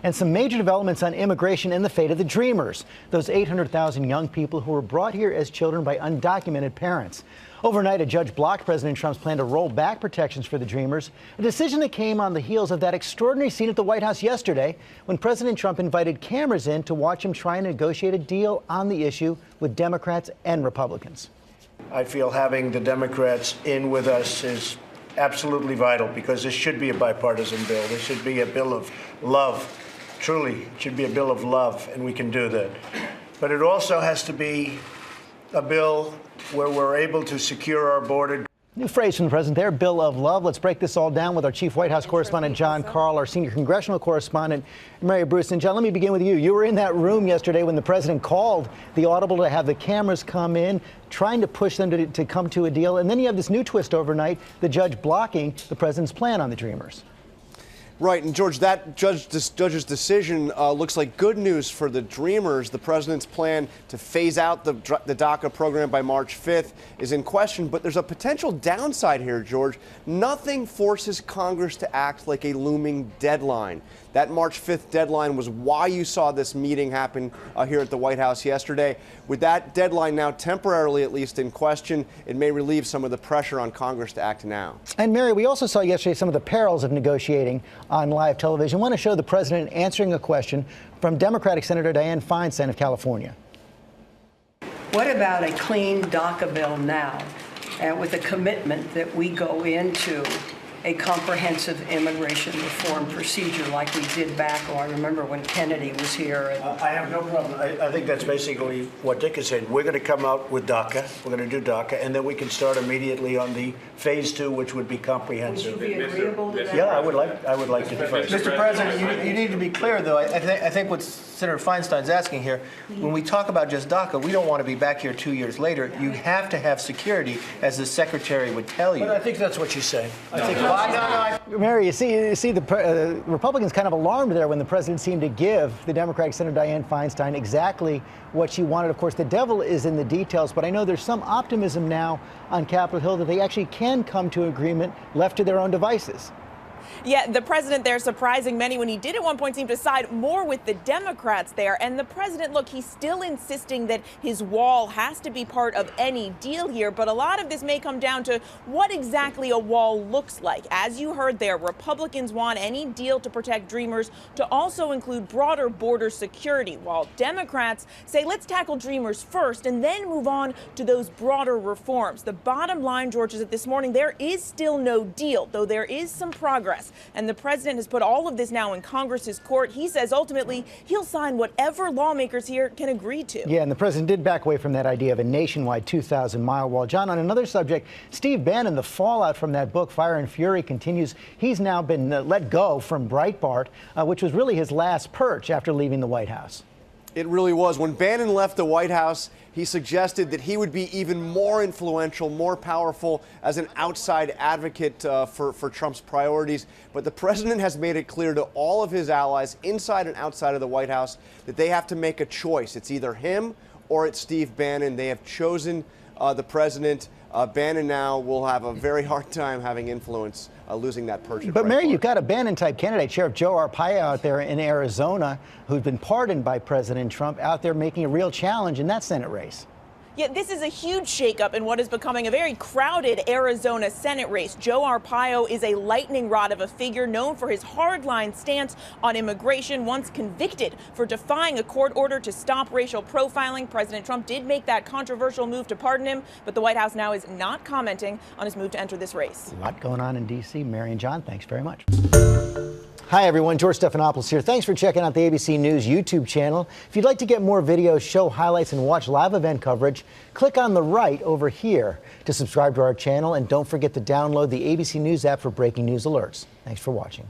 And some major developments on immigration and the fate of the Dreamers, those 800,000 young people who were brought here as children by undocumented parents. Overnight, a judge blocked President Trump's plan to roll back protections for the Dreamers, a decision that came on the heels of that extraordinary scene at the White House yesterday when President Trump invited cameras in to watch him try and negotiate a deal on the issue with Democrats and Republicans. I feel having the Democrats in with us is absolutely vital, because this should be a bipartisan bill. This should be a bill of love. Truly, it should be a bill of love, and we can do that. But it also has to be a bill where we're able to secure our border. New phrase from the president there, bill of love. Let's break this all down with our chief White House correspondent, John Karl, our senior congressional correspondent, Mary Bruce. And John, let me begin with you. You were in that room yesterday when the president called the audible to have the cameras come in, trying to push them to come to a deal. And then you have this new twist overnight, the judge blocking the president's plan on the Dreamers. Right, and George, that judge's decision looks like good news for the Dreamers. The president's plan to phase out the DACA program by March 5th is in question, but there's a potential downside here, George. Nothing forces Congress to act like a looming deadline. That March 5th deadline was why you saw this meeting happen here at the White House yesterday. With that deadline now temporarily at least in question, it may relieve some of the pressure on Congress to act now. And Mary, we also saw yesterday some of the perils of negotiating on live television. I want to show the president answering a question from Democratic Senator Dianne Feinstein of California. What about a clean DACA bill now, with a commitment that we go into a comprehensive immigration reform procedure like we did back, I remember when Kennedy was here. I have no problem. I think that's basically what Dick is saying. We're going to come out with DACA. We're going to do DACA, and then we can start immediately on the phase 2, which would be comprehensive. Would you be agreeable to that? Yeah, I would like to do first. Mr. President, you need to be clear, though. I think what Senator Feinstein's asking here, when we talk about just DACA, we don't want to be back here 2 years later. You have to have security, as the Secretary would tell you. But I think that's what she's saying. Mary, you see the Republicans kind of alarmed there when the president seemed to give the Democratic Senator Dianne Feinstein exactly what she wanted. Of course, the devil is in the details, but I know there's some optimism now on Capitol Hill that they actually can come to agreement left to their own devices. Yeah, the president there surprising many when he did at one point seem to side more with the Democrats there. And the president, look, he's still insisting that his wall has to be part of any deal here. But a lot of this may come down to what exactly a wall looks like. As you heard there, Republicans want any deal to protect Dreamers to also include broader border security, while Democrats say let's tackle Dreamers first and then move on to those broader reforms. The bottom line, George, is that this morning there is still no deal, though there is some progress. And the president has put all of this now in Congress's court. He says ultimately he'll sign whatever lawmakers here can agree to. Yeah, and the president did back away from that idea of a nationwide 2,000-mile wall. John, on another subject, Steve Bannon, the fallout from that book, Fire and Fury, continues. He's now been let go from Breitbart, which was really his last perch after leaving the White House. It really was. When Bannon left the White House, he suggested that he would be even more influential, more powerful as an outside advocate for Trump's priorities. But the president has made it clear to all of his allies, inside and outside of the White House, that they have to make a choice. It's either him or it's Steve Bannon. They have chosen the president. Bannon now will have a very hard time having influence, losing that perch. But Mary, you've got a Bannon-type candidate, Sheriff Joe Arpaio out there in Arizona, who's been pardoned by President Trump, out there making a real challenge in that Senate race. Yeah, this is a huge shakeup in what is becoming a very crowded Arizona Senate race. Joe Arpaio is a lightning rod of a figure known for his hardline stance on immigration. Once convicted for defying a court order to stop racial profiling, President Trump did make that controversial move to pardon him, but the White House now is not commenting on his move to enter this race. A lot going on in D.C. Mary and John, thanks very much. Hi, everyone. George Stephanopoulos here. Thanks for checking out the ABC News YouTube channel. If you'd like to get more videos, show highlights, and watch live event coverage, click on the right over here to subscribe to our channel. And don't forget to download the ABC News app for breaking news alerts. Thanks for watching.